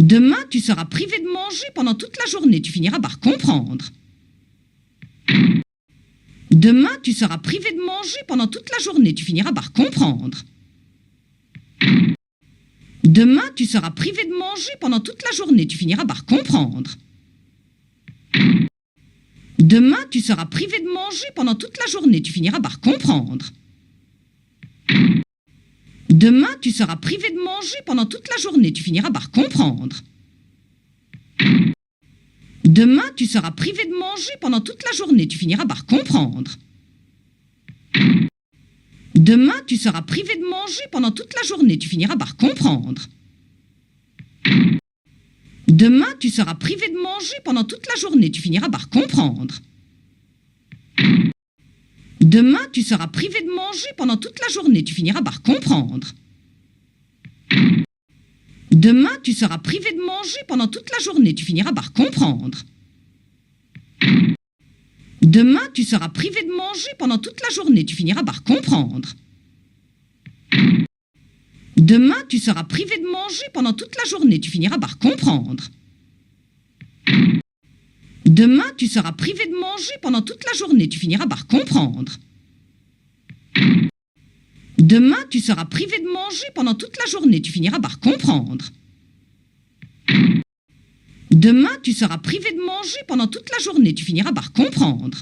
Demain, tu seras privé de manger pendant toute la journée. Tu finiras par comprendre. Demain, tu seras privé de manger pendant toute la journée. Tu finiras par comprendre. Demain, tu seras privé de manger pendant toute la journée. Tu finiras par comprendre. Demain, tu seras privé de manger pendant toute la journée. Tu finiras par comprendre. Demain, tu seras privé de manger pendant toute la journée. Tu finiras par comprendre. Demain, tu seras privé de manger pendant toute la journée. Tu finiras par comprendre. Demain, tu seras privé de manger pendant toute la journée. Tu finiras par comprendre. Demain, tu seras privé de manger pendant toute la journée. Tu finiras par comprendre. Demain, tu seras privé de manger pendant toute la journée. Tu finiras par comprendre. Demain, tu seras privé de manger pendant toute la journée. Tu finiras par comprendre. Demain, tu seras privé de manger pendant toute la journée. Tu finiras par comprendre. Demain, tu seras privé de manger pendant toute la journée. Tu finiras par comprendre. Demain, tu seras privé de manger pendant toute la journée. Tu finiras par comprendre. Demain, tu seras privé de manger pendant toute la journée. Tu finiras par comprendre. Demain, tu seras privé de manger pendant toute la journée. Tu finiras par comprendre.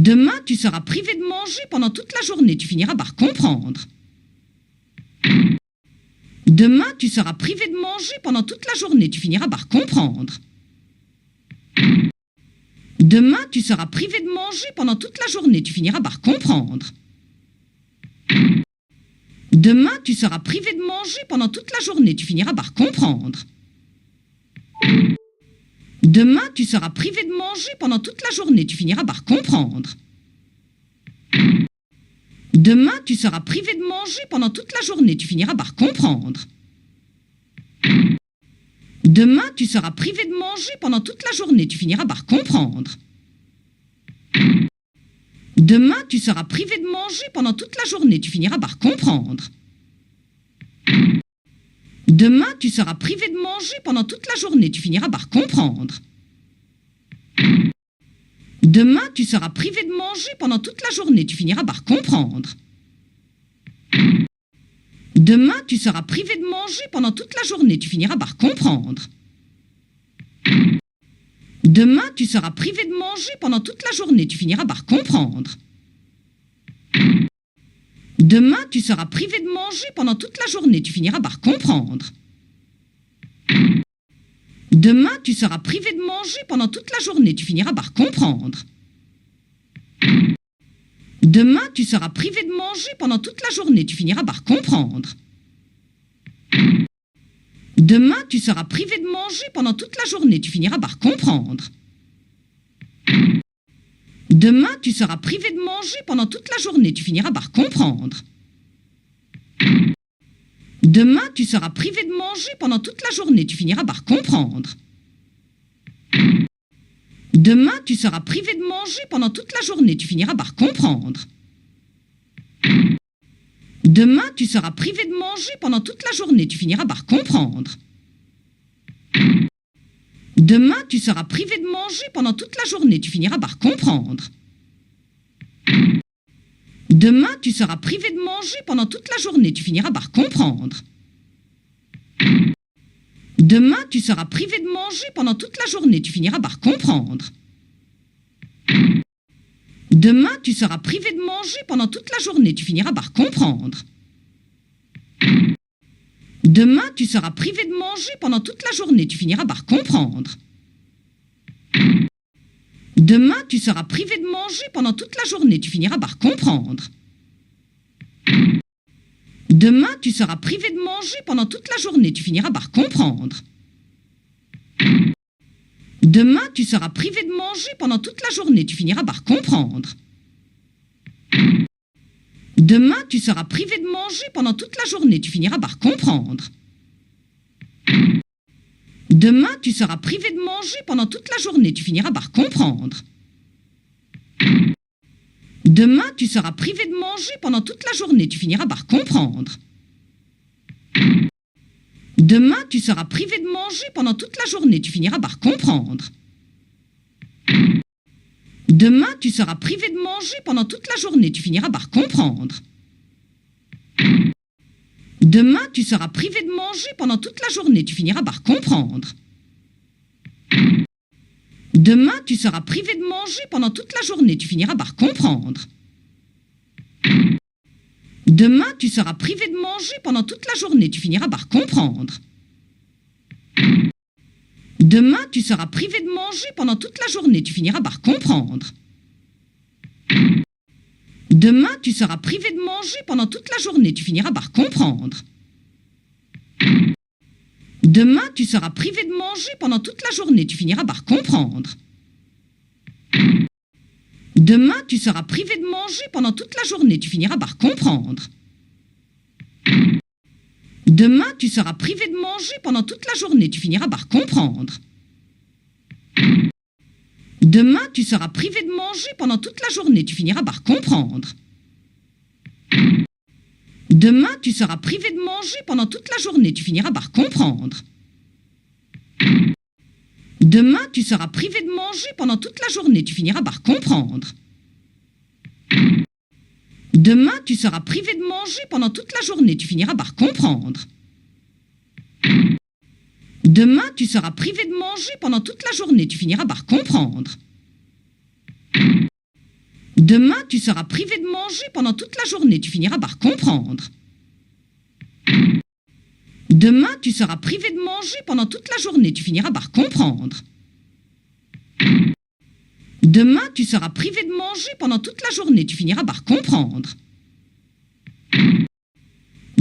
Demain, tu seras privé de manger pendant toute la journée. Tu finiras par comprendre. Demain, tu seras privé de manger pendant toute la journée. Tu finiras par comprendre. Demain, tu seras privé de manger pendant toute la journée. Tu finiras par comprendre. Demain, tu seras privé de manger pendant toute la journée. Tu finiras par comprendre. Demain, tu seras privé de manger pendant toute la journée. Tu finiras par comprendre. Demain, tu seras privé de manger pendant toute la journée. Tu finiras par comprendre. Demain, tu seras privé de manger pendant toute la journée. Tu finiras par comprendre. Demain, tu seras privé de manger pendant toute la journée. Tu finiras par comprendre. Demain, tu seras privé de manger pendant toute la journée. Tu finiras par comprendre. Demain, tu seras privé de manger pendant toute la journée. Tu finiras par comprendre. Demain, tu seras privé de manger pendant toute la journée. Tu finiras par comprendre. Demain, tu seras privé de manger pendant toute la journée. Tu finiras par comprendre. Demain, tu seras privé de manger pendant toute la journée. Tu finiras par comprendre. Demain, tu seras privé de manger pendant toute la journée. Tu finiras par comprendre. Demain, tu seras privé de manger pendant toute la journée. Tu finiras par comprendre. Demain, tu seras privé de manger pendant toute la journée. Tu finiras par comprendre. Demain, tu seras privé de manger pendant toute la journée. Tu finiras par comprendre. Demain, tu seras privé de manger pendant toute la journée. Tu finiras par comprendre. Demain, tu seras privé de manger pendant toute la journée. Tu finiras par comprendre. Demain, tu seras privé de manger pendant toute la journée. Tu finiras par comprendre. Demain, tu seras privé de manger pendant toute la journée. Tu finiras par comprendre. Demain, tu seras privé de manger pendant toute la journée. Tu finiras par comprendre. Demain, tu seras privé de manger pendant toute la journée. Tu finiras par comprendre. Demain, tu seras privé de manger pendant toute la journée. Tu finiras par comprendre. Demain, tu seras privé de manger pendant toute la journée. Tu finiras par comprendre. Demain, tu seras privé de manger pendant toute la journée. Tu finiras par comprendre. Demain, tu seras privé de manger pendant toute la journée. Tu finiras par comprendre. Demain, tu seras privé de manger pendant toute la journée. Tu finiras par comprendre. Demain, tu seras privé de manger pendant toute la journée. Tu finiras par comprendre. Demain, tu seras privé de manger pendant toute la journée. Tu finiras par comprendre. Demain, tu seras privé de manger pendant toute la journée. Tu finiras par comprendre. Demain, tu seras privé de manger pendant toute la journée. Tu finiras par comprendre. Demain, tu seras privé de manger pendant toute la journée. Tu finiras par comprendre. Demain, tu seras privé de manger pendant toute la journée. Tu finiras par comprendre. Demain, tu seras privé de manger pendant toute la journée. Tu finiras par comprendre. Demain, tu seras privé de manger pendant toute la journée. Tu finiras par comprendre. Demain, tu seras privé de manger pendant toute la journée. Tu finiras par comprendre. Demain, tu seras privé de manger pendant toute la journée. Tu finiras par comprendre. Demain, tu seras privé de manger pendant toute la journée. Tu finiras par comprendre. Demain, tu seras privé de manger pendant toute la journée. Tu finiras par comprendre. Demain, tu seras privé de manger pendant toute la journée. Tu finiras par comprendre. Demain, tu seras privé de manger pendant toute la journée. Tu finiras par comprendre. Demain, tu seras privé de manger pendant toute la journée. Tu finiras par comprendre. Demain, tu seras privé de manger pendant toute la journée. Tu finiras par comprendre. Demain, tu seras privé de manger pendant toute la journée. Tu finiras par comprendre. Demain, tu seras privé de manger pendant toute la journée. Tu finiras par comprendre. Demain, tu seras privé de manger pendant toute la journée. Tu finiras par comprendre. Demain, tu seras privé de manger pendant toute la journée. Tu finiras par comprendre. Demain, tu seras privé de manger pendant toute la journée. Tu finiras par comprendre.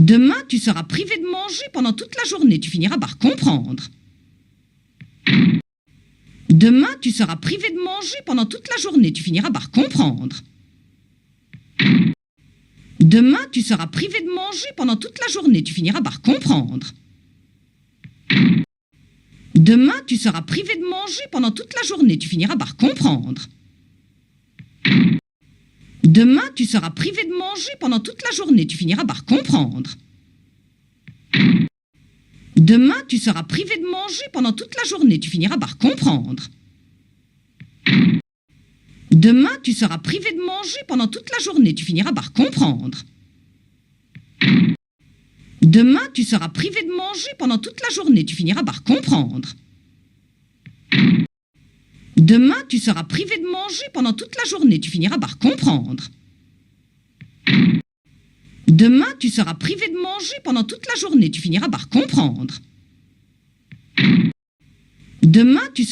Demain, tu seras privé de manger pendant toute la journée. Tu finiras par comprendre. Demain, tu seras privé de manger pendant toute la journée. Tu finiras par comprendre. Demain, tu seras privé de manger pendant toute la journée. Tu finiras par comprendre. Demain, tu seras privé de manger pendant toute la journée. Tu finiras par comprendre. Demain, tu seras privé de manger pendant toute la journée. Tu finiras par comprendre. Demain, tu seras privé de manger pendant toute la journée. Tu finiras par comprendre. Demain, tu seras privé de manger pendant toute la journée. Tu finiras par comprendre. Demain, tu seras privé de manger pendant toute la journée. Tu finiras par comprendre. Demain, tu seras privé de manger pendant toute la journée. Tu finiras par comprendre. Demain, tu seras privé de manger pendant toute la journée. Tu finiras par comprendre. Demain, tu seras privé de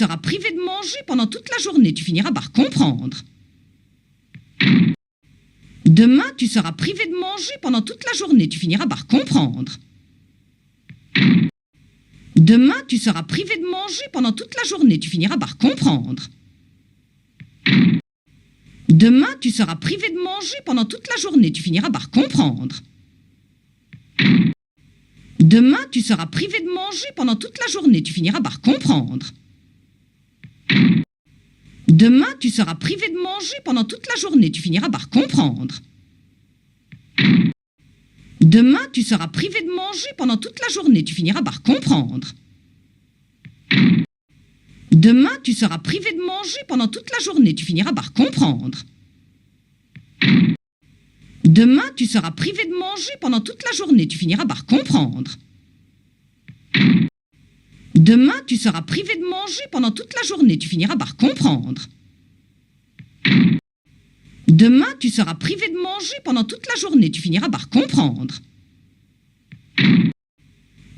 manger pendant toute la journée. Tu finiras par comprendre. Demain, tu seras privé de manger pendant toute la journée. Tu finiras par comprendre. Demain, tu seras privé de manger pendant toute la journée. Tu finiras par comprendre. Demain, tu seras privé de manger pendant toute la journée. Tu finiras par comprendre. Demain, tu seras privé de manger pendant toute la journée. Tu finiras par comprendre. Demain, tu seras privé de manger pendant toute la journée. Tu finiras par comprendre. Demain, tu seras privé de manger pendant toute la journée. Tu finiras par comprendre. Demain, tu seras privé de manger pendant toute la journée. Tu finiras par comprendre. Demain, tu seras privé de manger pendant toute la journée. Tu finiras par comprendre. Demain, tu seras privé de manger pendant toute la journée. Tu finiras par comprendre. Demain, tu seras privé de manger pendant toute la journée. Tu finiras par comprendre.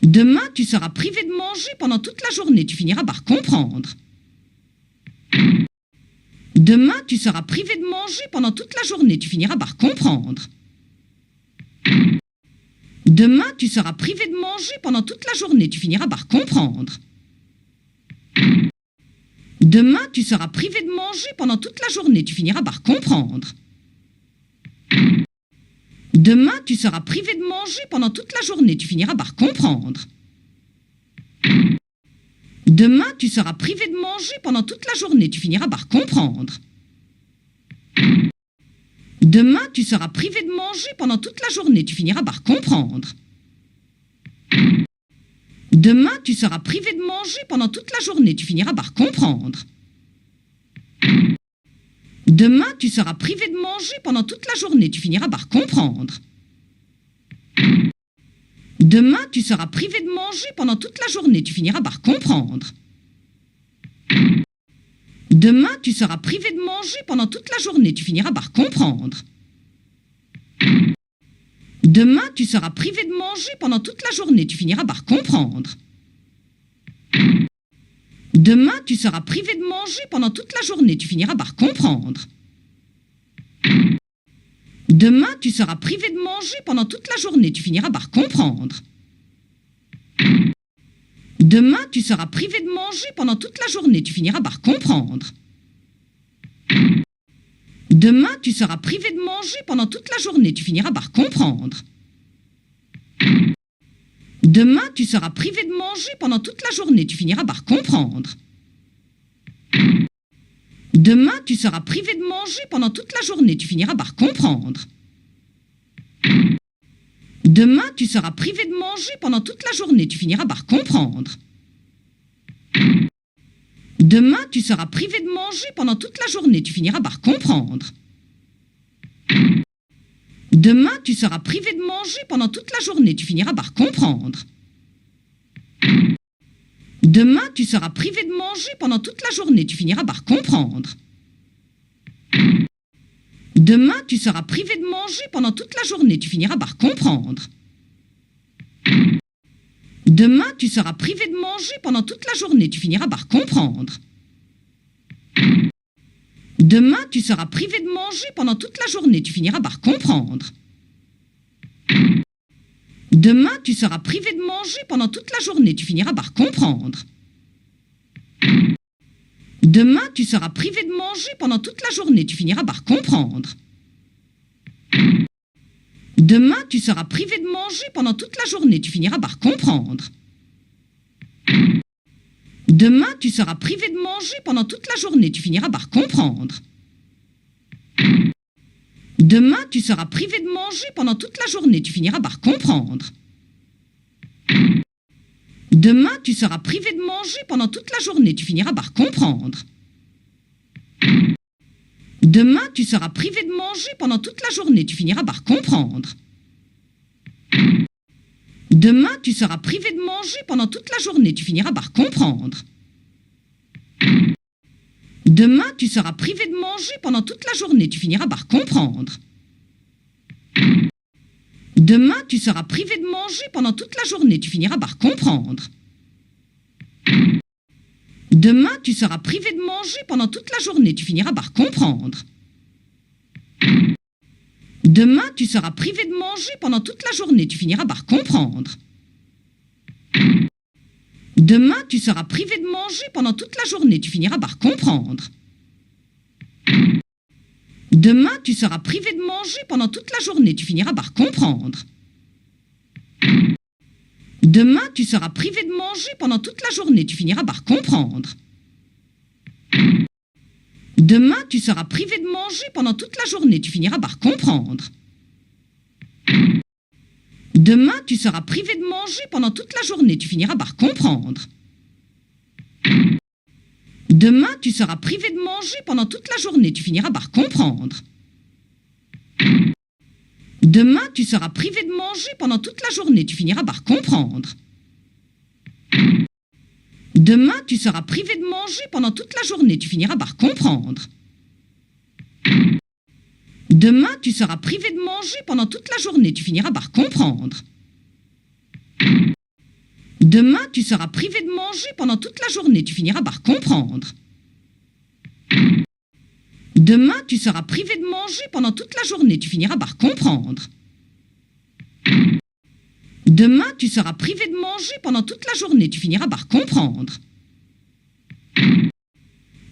Demain, tu seras privé de manger pendant toute la journée. Tu finiras par comprendre. Demain, tu seras privé de manger pendant toute la journée. Tu finiras par comprendre. Demain, tu seras privé de manger pendant toute la journée. Tu finiras par comprendre. Demain, tu seras privé de manger pendant toute la journée. Tu finiras par comprendre. Demain, tu seras privé de manger pendant toute la journée. Tu finiras par comprendre. Demain, tu seras privé de manger pendant toute la journée. Tu finiras par comprendre. Demain, tu seras privé de manger pendant toute la journée. Tu finiras par comprendre. Demain, tu seras privé de manger pendant toute la journée. Tu finiras par comprendre. Demain, tu seras privé de manger pendant toute la journée. Tu finiras par comprendre. Demain, tu seras privé de manger pendant toute la journée. Tu finiras par comprendre. Demain, tu seras privé de manger pendant toute la journée. Tu finiras par comprendre. Demain, tu seras privé de manger pendant toute la journée. Tu finiras par comprendre. Demain, tu seras privé de manger pendant toute la journée. Tu finiras par comprendre. Demain, tu seras privé de manger pendant toute la journée. Tu finiras par comprendre. Demain, tu seras privé de manger pendant toute la journée. Tu finiras par comprendre. Demain, tu seras privé de manger pendant toute la journée. Tu finiras par comprendre. Demain, tu seras privé de manger pendant toute la journée. Tu finiras par comprendre. Demain, tu seras privé de manger pendant toute la journée. Tu finiras par comprendre. Demain, tu seras privé de manger pendant toute la journée. Tu finiras par comprendre. Demain, tu seras privé de manger pendant toute la journée. Tu finiras par comprendre. Demain, tu seras privé de manger pendant toute la journée. Tu finiras par comprendre. Demain, tu seras privé de manger pendant toute la journée. Tu finiras par comprendre. Demain, tu seras privé de manger pendant toute la journée. Tu finiras par comprendre. Demain, tu seras privé de manger pendant toute la journée. Tu finiras par comprendre. Demain, tu seras privé de manger pendant toute la journée. Tu finiras par comprendre. Demain, tu seras privé de manger pendant toute la journée. Tu finiras par comprendre. Demain, tu seras privé de manger pendant toute la journée. Tu finiras par comprendre. Demain, tu seras privé de manger pendant toute la journée. Tu finiras par comprendre. Demain, tu seras privé de manger pendant toute la journée. Tu finiras par comprendre. Demain, tu seras privé de manger pendant toute la journée. Tu finiras par comprendre. Demain, tu seras privé de manger pendant toute la journée. Tu finiras par comprendre. Demain, tu seras privé de manger pendant toute la journée. Tu finiras par comprendre. Demain, tu seras privé de manger pendant toute la journée. Tu finiras par comprendre. Demain, tu seras privé de manger pendant toute la journée. Tu finiras par comprendre. Demain, tu seras privé de manger pendant toute la journée. Tu finiras par comprendre. Demain, tu seras privé de manger pendant toute la journée. Tu finiras par comprendre. Demain, tu seras privé de manger pendant toute la journée. Tu finiras par comprendre. Demain, tu seras privé de manger pendant toute la journée. Tu finiras par comprendre. Demain, tu seras privé de manger pendant toute la journée. Tu finiras par comprendre. Demain, tu seras privé de manger pendant toute la journée. Tu finiras par comprendre. Demain, tu seras privé de manger pendant toute la journée. Tu finiras par comprendre. Demain, tu seras privé de manger pendant toute la journée. Tu finiras par comprendre. Demain, tu seras privé de manger pendant toute la journée. Tu finiras par comprendre. Demain, tu seras privé de manger pendant toute la journée. Tu finiras par comprendre. Demain, tu seras privé de manger pendant toute la journée. Tu finiras par comprendre. Demain, tu seras privé de manger pendant toute la journée. Tu finiras par comprendre. Demain, tu seras privé de manger pendant toute la journée. Tu finiras par comprendre. Demain, tu seras privé de manger pendant toute la journée. Tu finiras par comprendre. Demain, tu seras privé de manger pendant toute la journée. Tu finiras par comprendre.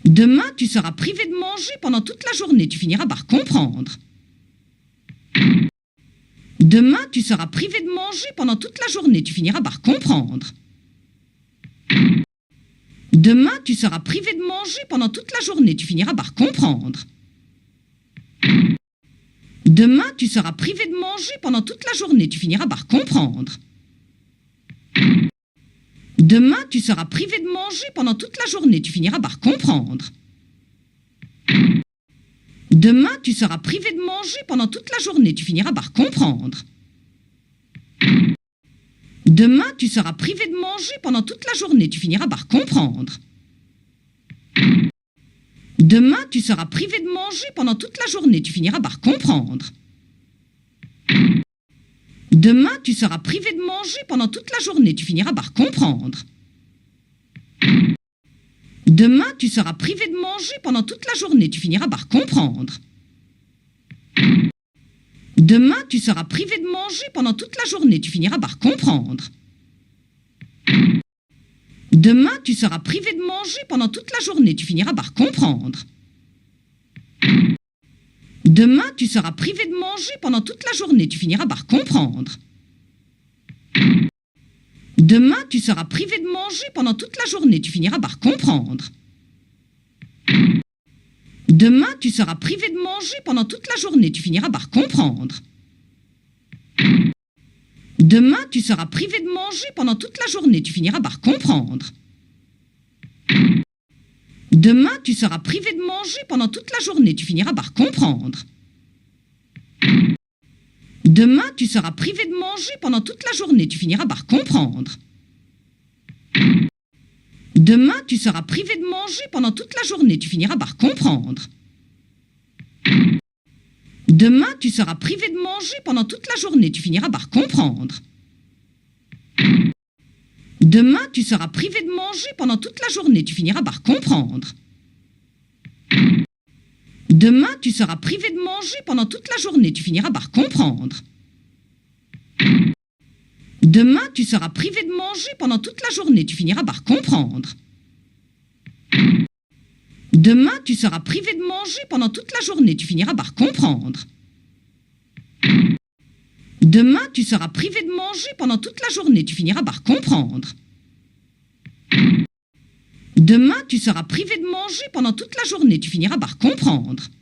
Demain, tu seras privé de manger pendant toute la journée. Tu finiras par comprendre. Demain, tu seras privé de manger pendant toute la journée. Tu finiras par comprendre. Demain, tu seras privé de manger pendant toute la journée. Tu finiras par comprendre. Demain, tu seras privé de manger pendant toute la journée. Tu finiras par comprendre. Demain, tu seras privé de manger pendant toute la journée. Tu finiras par comprendre. Demain, tu seras privé de manger pendant toute la journée. Tu finiras par comprendre. Demain, tu seras privé de manger pendant toute la journée. Tu finiras par comprendre. Demain, tu seras privé de manger pendant toute la journée. Tu finiras par comprendre. Demain, tu seras privé de manger pendant toute la journée. Tu finiras par comprendre. Demain, tu seras privé de manger pendant toute la journée. Tu finiras par comprendre. Demain, tu seras privé de manger pendant toute la journée. Tu finiras par comprendre. Demain, tu seras privé de manger pendant toute la journée. Tu finiras par comprendre. Demain, tu seras privé de manger pendant toute la journée. Tu finiras par comprendre. Demain, tu seras privé de manger pendant toute la journée. Tu finiras par comprendre. Demain, tu seras privé de manger pendant toute la journée. Tu finiras par comprendre. Demain, tu seras privé de manger pendant toute la journée. Tu finiras par comprendre. Demain, tu seras privé de manger pendant toute la journée. Tu finiras par comprendre. Demain, tu seras privé de manger pendant toute la journée. Tu finiras par comprendre. Demain, tu seras privé de manger pendant toute la journée. Tu finiras par comprendre. Demain, tu seras privé de manger pendant toute la journée. Tu finiras par comprendre. Demain, tu seras privé de manger pendant toute la journée. Tu finiras par comprendre. Demain, tu seras privé de manger pendant toute la journée. Tu finiras par comprendre. Demain, tu seras privé de manger pendant toute la journée. Tu finiras par comprendre. Demain, tu seras privé de manger pendant toute la journée. Tu finiras par comprendre. Demain, tu seras privé de manger pendant toute la journée. Tu finiras par comprendre.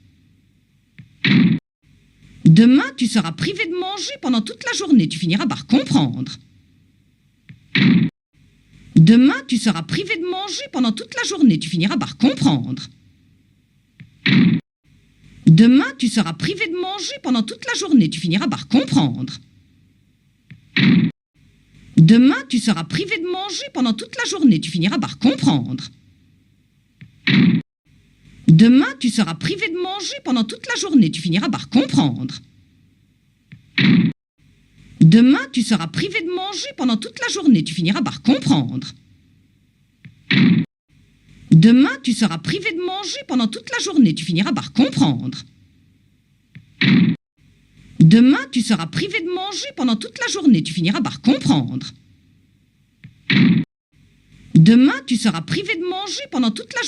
Demain, tu seras privé de manger pendant toute la journée. Tu finiras par comprendre. Demain, tu seras privé de manger pendant toute la journée. Tu finiras par comprendre. Demain, tu seras privé de manger pendant toute la journée. Tu finiras par comprendre. Demain, tu seras privé de manger pendant toute la journée. Tu finiras par comprendre. Demain, tu seras privé de manger pendant toute la journée. Tu finiras par comprendre. Demain, tu seras privé de manger pendant toute la journée. Tu finiras par comprendre. Demain, tu seras privé de manger pendant toute la journée. Tu finiras par comprendre. Demain, tu seras privé de manger pendant toute la journée. Tu finiras par comprendre. Demain, tu seras privé de manger pendant toute la journée. Tu finiras par comprendre. Demain, tu seras privé de manger pendant toute la journée. Tu finiras par comprendre. Demain, tu seras privé de manger pendant toute la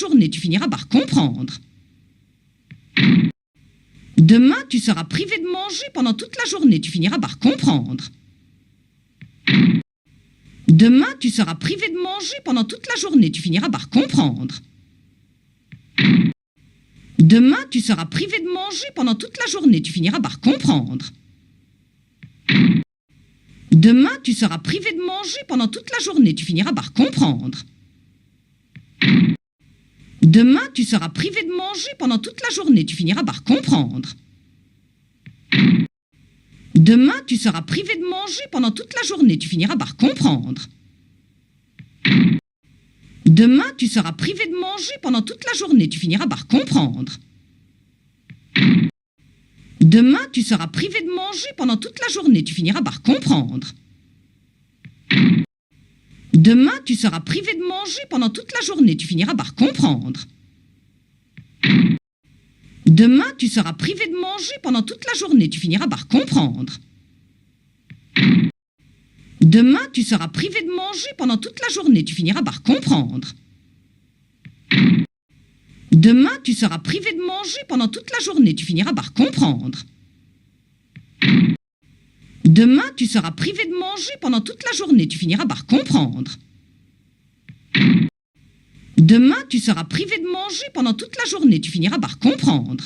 journée. Tu finiras par comprendre. Demain, tu seras privé de manger pendant toute la journée. Tu finiras par comprendre. Demain, tu seras privé de manger pendant toute la journée. Tu finiras par comprendre. Demain, tu seras privé de manger pendant toute la journée. Tu finiras par comprendre. Demain, tu seras privé de manger pendant toute la journée. Tu finiras par comprendre. Demain, tu seras privé de manger pendant toute la journée. Tu finiras par comprendre. Demain, tu seras privé de manger pendant toute la journée. Tu finiras par comprendre. Demain, tu seras privé de manger pendant toute la journée. Tu finiras par comprendre. Demain, tu seras privé de manger pendant toute la journée. Tu finiras par comprendre. Demain, tu seras privé de manger pendant toute la journée. Tu finiras par comprendre. Demain, tu seras privé de manger pendant toute la journée. Tu finiras par comprendre. Demain, tu seras privé de manger pendant toute la journée. Tu finiras par comprendre. Demain, tu seras privé de manger pendant toute la journée. Tu finiras par comprendre. Demain, tu seras privé de manger pendant toute la journée. Tu finiras par comprendre.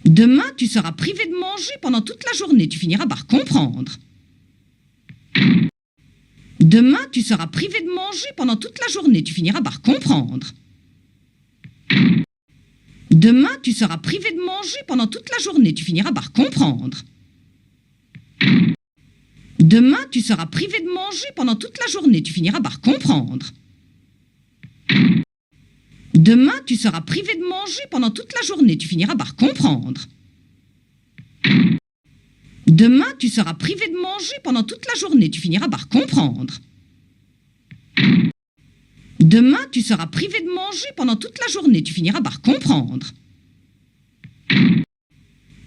Demain, tu seras privé de manger pendant toute la journée. Tu finiras par comprendre. Demain, tu seras privé de manger pendant toute la journée. Tu finiras par comprendre. Demain, tu seras privé de manger pendant toute la journée. Tu finiras par comprendre. Demain, tu seras privé de manger pendant toute la journée. Tu finiras par comprendre. Demain, tu seras privé de manger pendant toute la journée. Tu finiras par comprendre. Demain, tu seras privé de manger pendant toute la journée. Tu finiras par comprendre. Demain, tu seras privé de manger pendant toute la journée. Tu finiras par comprendre.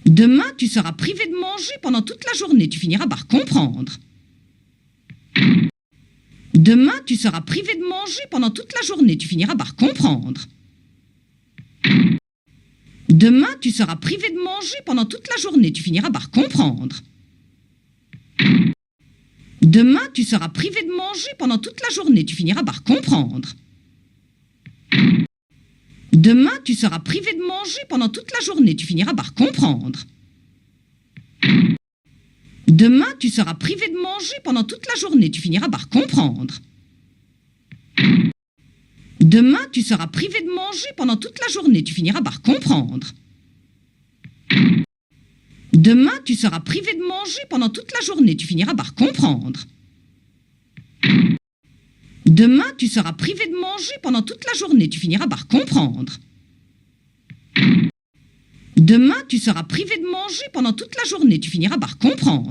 Demain, tu seras privé de manger pendant toute la journée. Tu finiras par comprendre. Demain, tu seras privé de manger pendant toute la journée. Tu finiras par comprendre. Demain, tu seras privé de manger pendant toute la journée. Tu finiras par comprendre. Demain, tu seras privé de manger pendant toute la journée. Tu finiras par comprendre. Demain, tu seras privé de manger pendant toute la journée. Tu finiras par comprendre. Demain, tu seras privé de manger pendant toute la journée. Tu finiras par comprendre. Demain, tu seras privé de manger pendant toute la journée. Tu finiras par comprendre. Demain, tu seras privé de manger pendant toute la journée. Tu finiras par comprendre. Demain, tu seras privé de manger pendant toute la journée. Tu finiras par comprendre. Demain, tu seras privé de manger pendant toute la journée. Tu finiras par comprendre.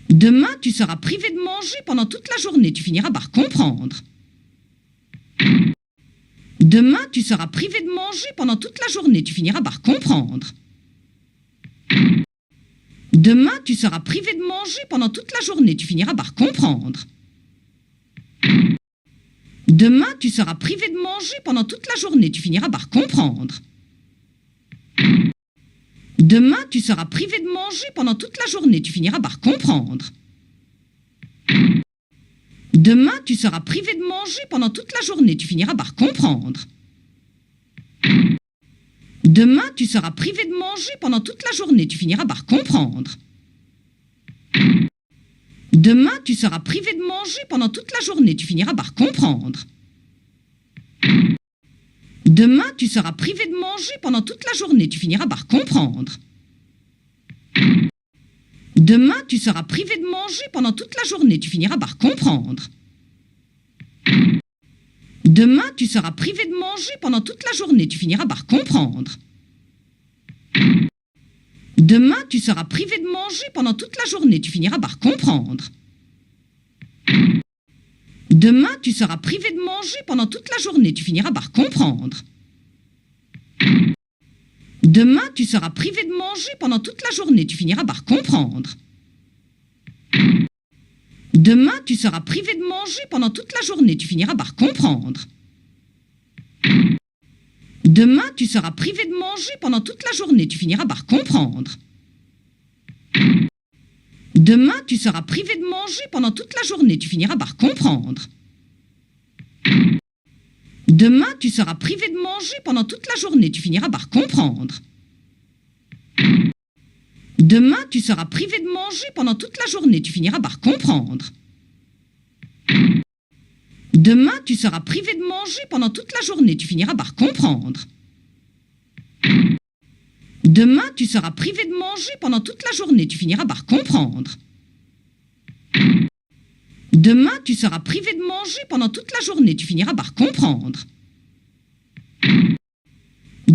Demain, tu seras privé de manger pendant toute la journée. Tu finiras par comprendre. Demain, tu seras privé de manger pendant toute la journée. Tu finiras par comprendre. Demain, tu seras privé de manger pendant toute la journée. Tu finiras par comprendre. Demain, tu seras privé de manger pendant toute la journée. Tu finiras par comprendre. Demain, tu seras privé de manger pendant toute la journée. Tu finiras par comprendre. Demain, tu seras privé de manger pendant toute la journée. Tu finiras par comprendre. Demain, tu seras privé de manger pendant toute la journée. Tu finiras par comprendre. Demain, tu seras privé de manger pendant toute la journée. Tu finiras par comprendre. Demain, tu seras privé de manger pendant toute la journée. Tu finiras par comprendre. Demain, tu seras privé de manger pendant toute la journée. Tu finiras par comprendre. Demain, tu seras privé de manger pendant toute la journée. Tu finiras par comprendre. Demain, tu seras privé de manger pendant toute la journée. Tu finiras par comprendre. Demain, tu seras privé de manger pendant toute la journée. Tu finiras par comprendre. Demain, tu seras privé de manger pendant toute la journée. Tu finiras par comprendre. Demain, tu seras privé de manger pendant toute la journée. Tu finiras par comprendre. Demain, tu seras privé de manger pendant toute la journée. Tu finiras par comprendre. Demain, tu seras privé de manger pendant toute la journée. Tu finiras par comprendre. Demain, tu seras privé de manger pendant toute la journée. Tu finiras par comprendre. Demain, tu seras privé de manger pendant toute la journée. Tu finiras par comprendre. Demain, tu seras privé de manger pendant toute la journée. Tu finiras par comprendre. Demain, tu seras privé de manger pendant toute la journée. Tu finiras par comprendre. Demain, tu seras privé de manger pendant toute la journée. Tu finiras par comprendre.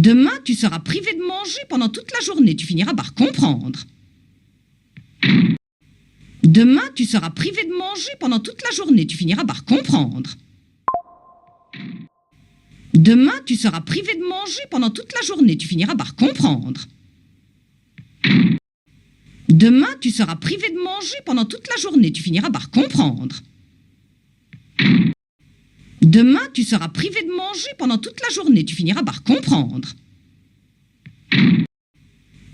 Demain, tu seras privé de manger pendant toute la journée. Tu finiras par comprendre. Demain, tu seras privé de manger pendant toute la journée. Tu finiras par comprendre. Demain, tu seras privé de manger pendant toute la journée. Tu finiras par comprendre. Demain, tu seras privé de manger pendant toute la journée. Tu finiras par comprendre. Demain, tu seras privé de manger pendant toute la journée. Tu finiras par comprendre.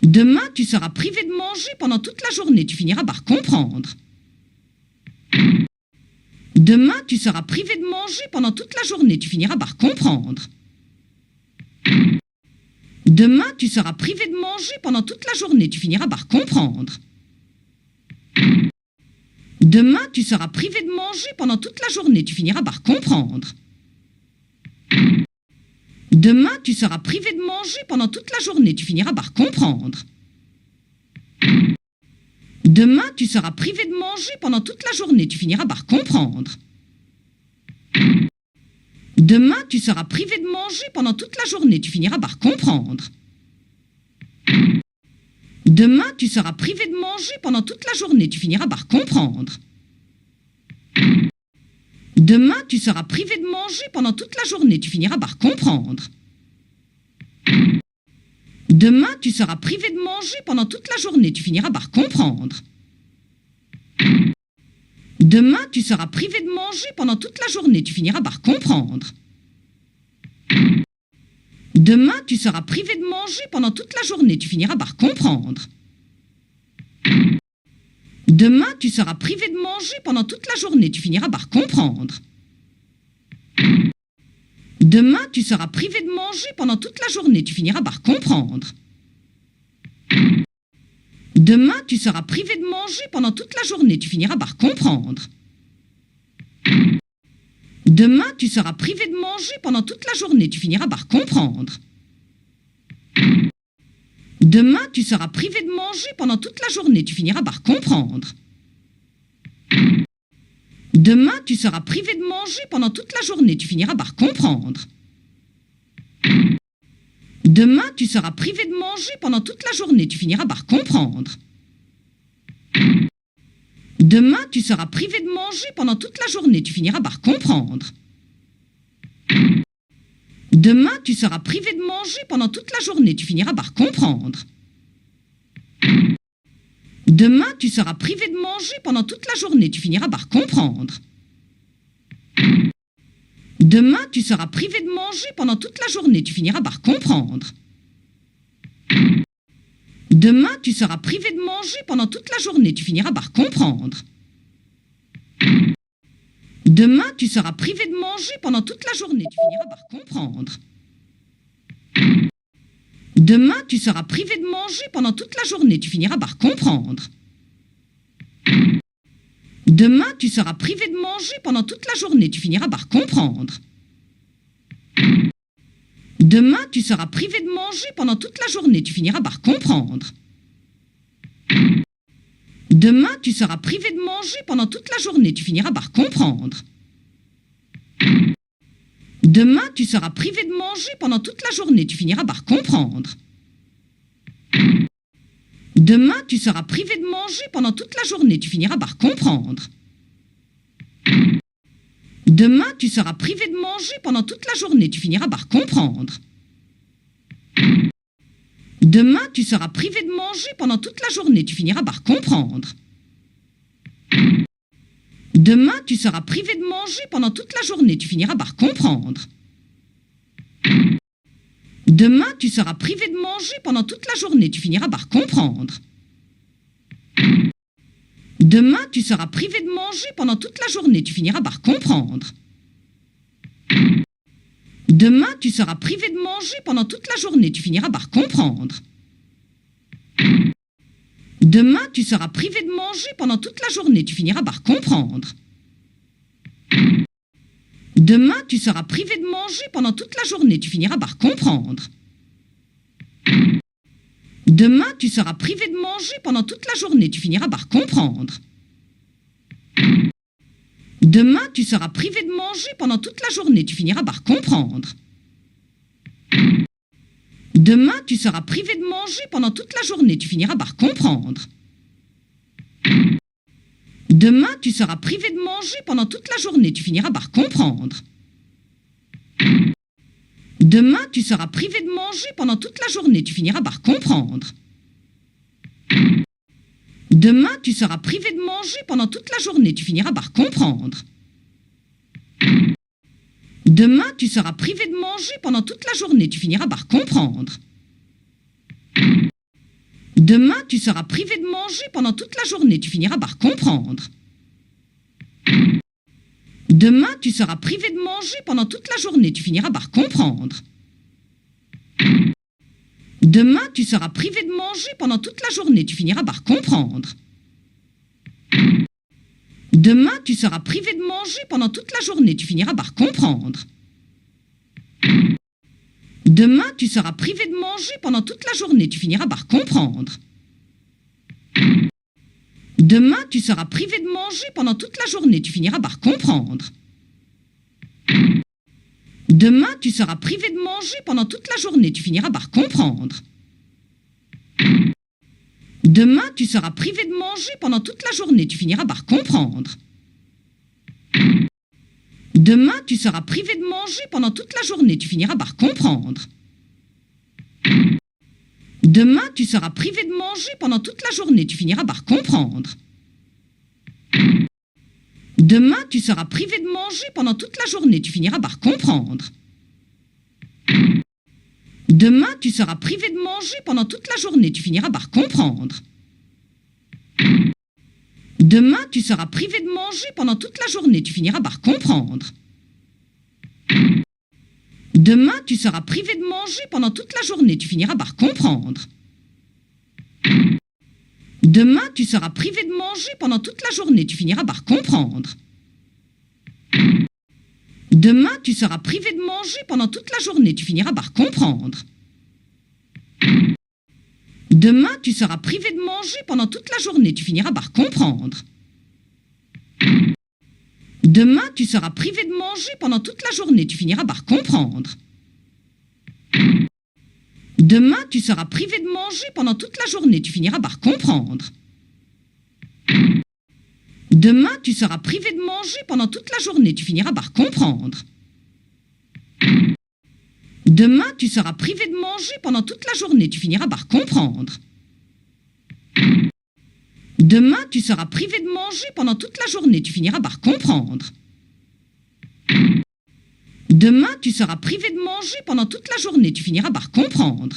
Demain, tu seras privé de manger pendant toute la journée. Tu finiras par comprendre. Demain, tu seras privé de manger pendant toute la journée. Tu finiras par comprendre. Demain, tu seras privé de manger pendant toute la journée. Tu finiras par comprendre. Demain, tu seras privé de manger pendant toute la journée. Tu finiras par comprendre. Demain, tu seras privé de manger pendant toute la journée. Tu finiras par comprendre. Demain, tu seras privé de manger pendant toute la journée. Tu finiras par comprendre. Demain, tu seras privé de manger pendant toute la journée. Tu finiras par comprendre. Demain, tu seras privé de manger pendant toute la journée. Tu finiras par comprendre. Demain, tu seras privé de manger pendant toute la journée. Tu finiras par comprendre. Demain, tu seras privé de manger pendant toute la journée. Tu finiras par comprendre. Demain, tu seras privé de manger pendant toute la journée. Tu finiras par comprendre. Demain, tu seras privé de manger pendant toute la journée. Tu finiras par comprendre. Demain, tu seras privé de manger pendant toute la journée. Tu finiras par comprendre. Demain, tu seras privé de manger pendant toute la journée. Tu finiras par comprendre. Demain, tu seras privé de manger pendant toute la journée. Tu finiras par comprendre. Demain, tu seras privé de manger pendant toute la journée. Tu finiras par comprendre. Demain, tu seras privé de manger pendant toute la journée. Tu finiras par comprendre. Demain, tu seras privé de manger pendant toute la journée. Tu finiras par comprendre. Demain, tu seras privé de manger pendant toute la journée. Tu finiras par comprendre. Demain, tu seras privé de manger pendant toute la journée. Tu finiras par comprendre. Demain, tu seras privé de manger pendant toute la journée. Tu finiras par comprendre. Demain, tu seras privé de manger pendant toute la journée. Tu finiras par comprendre. Demain, tu seras privé de manger pendant toute la journée. Tu finiras par comprendre. Demain, tu seras privé de manger pendant toute la journée. Tu finiras par comprendre. Demain, tu seras privé de manger pendant toute la journée. Tu finiras par comprendre. Demain, tu seras privé de manger pendant toute la journée. Tu finiras par comprendre. Demain, tu seras privé de manger pendant toute la journée. Tu finiras par comprendre. Demain, tu seras privé de manger pendant toute la journée. Tu finiras par comprendre. Demain, tu seras privé de manger pendant toute la journée. Tu finiras par comprendre. Demain, tu seras privé de manger pendant toute la journée. Tu finiras par comprendre. Demain, tu seras privé de manger pendant toute la journée. Tu finiras par comprendre. Demain, tu seras privé de manger pendant toute la journée. Tu finiras par comprendre. Demain, tu seras privé de manger pendant toute la journée. Tu finiras par comprendre. Demain, tu seras privé de manger pendant toute la journée. Tu finiras par comprendre. Demain, tu seras privé de manger pendant toute la journée. Tu finiras par comprendre. Demain, tu seras privé de manger pendant toute la journée. Tu finiras par comprendre. Demain, tu seras privé de manger pendant toute la journée. Tu finiras par comprendre. Demain, tu seras privé de manger pendant toute la journée. Tu finiras par comprendre. Demain, tu seras privé de manger pendant toute la journée. Tu finiras par comprendre. Demain, tu seras privé de manger pendant toute la journée. Tu finiras par comprendre. Demain, tu seras privé de manger pendant toute la journée. Tu finiras par comprendre. Demain, tu seras privé de manger pendant toute la journée. Tu finiras par comprendre. Demain, tu seras privé de manger pendant toute la journée. Tu finiras par comprendre. Demain, tu seras privé de manger pendant toute la journée. Tu finiras par comprendre. Demain, tu seras privé de manger pendant toute la journée. Tu finiras par comprendre. Demain, tu seras privé de manger pendant toute la journée. Tu finiras par comprendre. Demain, tu seras privé de manger pendant toute la journée. Tu finiras par comprendre. Demain, tu seras privé de manger pendant toute la journée. Tu finiras par comprendre. Demain, tu seras privé de manger pendant toute la journée. Tu finiras par comprendre. Demain, tu seras privé de manger pendant toute la journée. Tu finiras par comprendre. Demain, tu seras privé de manger pendant toute la journée. Tu finiras par comprendre. Demain, tu seras privé de manger pendant toute la journée. Tu finiras par comprendre. Demain, tu seras privé de manger pendant toute la journée. Tu finiras par comprendre. Demain, tu seras privé de manger pendant toute la journée. Tu finiras par comprendre. Demain, tu seras privé de manger pendant toute la journée. Tu finiras par comprendre. Demain, tu seras privé de manger pendant toute la journée. Tu finiras par comprendre. Demain, tu seras privé de manger pendant toute la journée. Tu finiras par comprendre. Demain, tu seras privé de manger pendant toute la journée. Tu finiras par comprendre. Demain, tu seras privé de manger pendant toute la journée. Tu finiras par comprendre. Demain, tu seras privé de manger pendant toute la journée. Tu finiras par comprendre. Demain, tu seras privé de manger pendant toute la journée. Tu finiras par comprendre. Demain, tu seras privé de manger pendant toute la journée. Tu finiras par comprendre. Demain, tu seras privé de manger pendant toute la journée. Tu finiras par comprendre. Demain, tu seras privé de manger pendant toute la journée. Tu finiras par comprendre. Demain, tu seras privé de manger pendant toute la journée. Tu finiras par comprendre. Demain, tu seras privé de manger pendant toute la journée. Tu finiras par comprendre. Demain, tu seras privé de manger pendant toute la journée. Tu finiras par comprendre. Demain, tu seras privé de manger pendant toute la journée. Tu finiras par comprendre. Demain, tu seras privé de manger pendant toute la journée. Tu finiras par comprendre.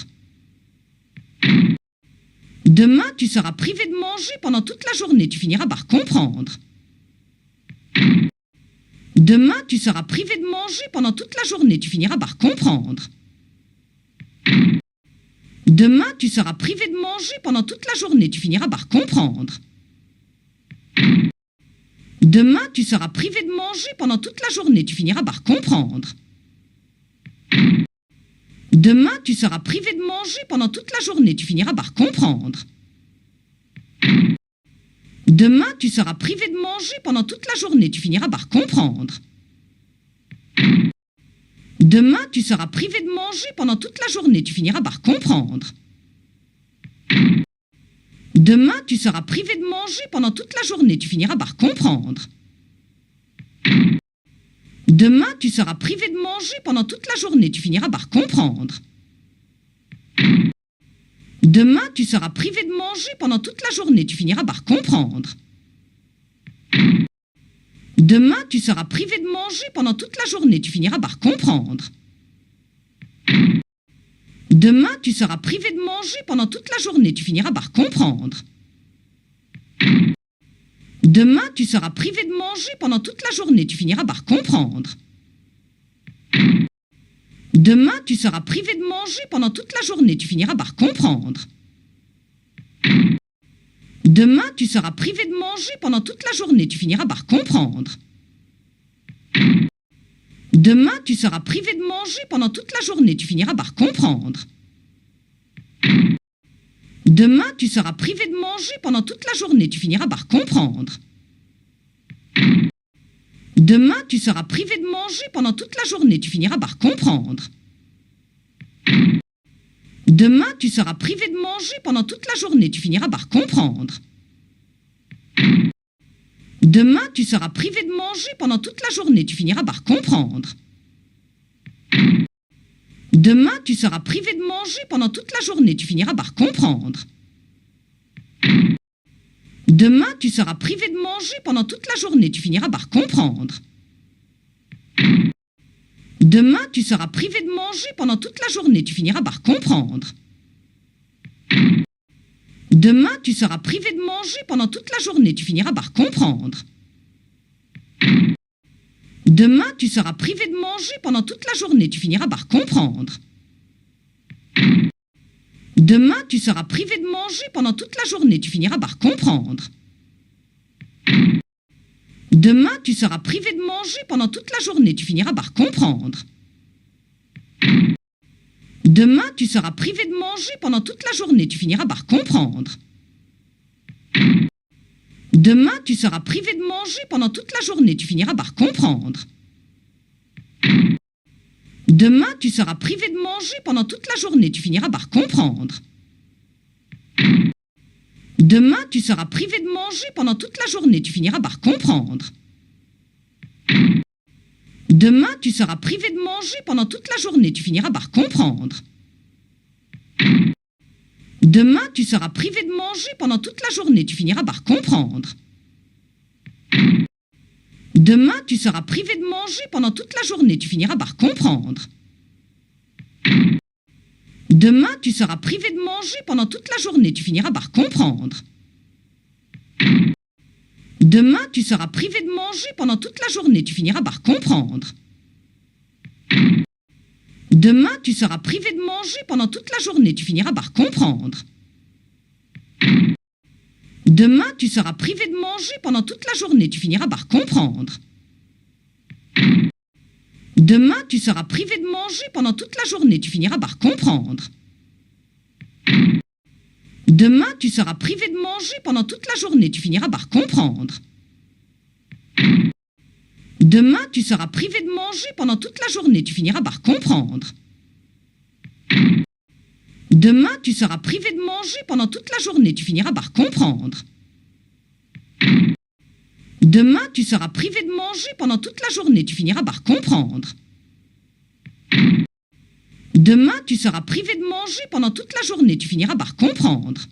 Demain, tu seras privé de manger pendant toute la journée. Tu finiras par comprendre. Demain, tu seras privé de manger pendant toute la journée. Tu finiras par comprendre. Demain, tu seras privé de manger pendant toute la journée. Tu finiras par comprendre. Demain, tu seras privé de manger pendant toute la journée. Tu finiras par comprendre. Demain, tu seras privé de manger pendant toute la journée. Tu finiras par comprendre. Demain, tu seras privé de manger pendant toute la journée. Tu finiras par comprendre. Demain, tu seras privé de manger pendant toute la journée. Tu finiras par comprendre. Demain, tu seras privé de manger pendant toute la journée. Tu finiras par comprendre. Demain, tu seras privé de manger pendant toute la journée. Tu finiras par comprendre. Demain, tu seras privé de manger pendant toute la journée. Tu finiras par comprendre. Demain, tu seras privé de manger pendant toute la journée. Tu finiras par comprendre. Demain, tu seras privé de manger pendant toute la journée. Tu finiras par comprendre. Demain, tu seras privé de manger pendant toute la journée. Tu finiras par comprendre. Demain, tu seras privé de manger pendant toute la journée. Tu finiras par comprendre. Demain, tu seras privé de manger pendant toute la journée. Tu finiras par comprendre. Demain, tu seras privé de manger pendant toute la journée. Tu finiras par comprendre. Demain, tu seras privé de manger pendant toute la journée. Tu finiras par comprendre. Demain, tu seras privé de manger pendant toute la journée. Tu finiras par comprendre. Demain, tu seras privé de manger pendant toute la journée. Tu finiras par comprendre. Demain, tu seras privé de manger pendant toute la journée. Tu finiras par comprendre. Demain, tu seras privé de manger pendant toute la journée. Tu finiras par comprendre. Demain, tu seras privé de manger pendant toute la journée. Tu finiras par comprendre. Demain, tu seras privé de manger pendant toute la journée. Tu finiras par comprendre. Demain, tu seras privé de manger pendant toute la journée. Tu finiras par comprendre. Demain, tu seras privé de manger pendant toute la journée. Tu finiras par comprendre. Demain, tu seras privé de manger pendant toute la journée. Tu finiras par comprendre. Demain, tu seras privé de manger pendant toute la journée. Tu finiras par comprendre. Demain, tu seras privé de manger pendant toute la journée. Tu finiras par comprendre. Demain, tu seras privé de manger pendant toute la journée. Tu finiras par comprendre. Demain, tu seras privé de manger pendant toute la journée. Tu finiras par comprendre. Demain, tu seras privé de manger pendant toute la journée. Tu finiras par comprendre. Demain, tu seras privé de manger pendant toute la journée. Tu finiras par comprendre. Demain, tu seras privé de manger pendant toute la journée. Tu finiras par comprendre. Demain, tu seras privé de manger pendant toute la journée. Tu finiras par comprendre. Demain, tu seras privé de manger pendant toute la journée. Tu finiras par comprendre. Demain, tu seras privé de manger pendant toute la journée. Tu finiras par comprendre. Demain, tu seras privé de manger pendant toute la journée. Tu finiras par comprendre. Demain, tu seras privé de manger pendant toute la journée. Tu finiras par comprendre. Demain, tu seras privé de manger pendant toute la journée. Tu finiras par comprendre. Demain, tu seras privé de manger pendant toute la journée. Tu finiras par comprendre. Demain, tu seras privé de manger pendant toute la journée. Tu finiras par comprendre. Demain, tu seras privé de manger pendant toute la journée. Tu finiras par comprendre. Demain, tu seras privé de manger pendant toute la journée. Tu finiras par comprendre. Demain, tu seras privé de manger pendant toute la journée. Tu finiras par comprendre.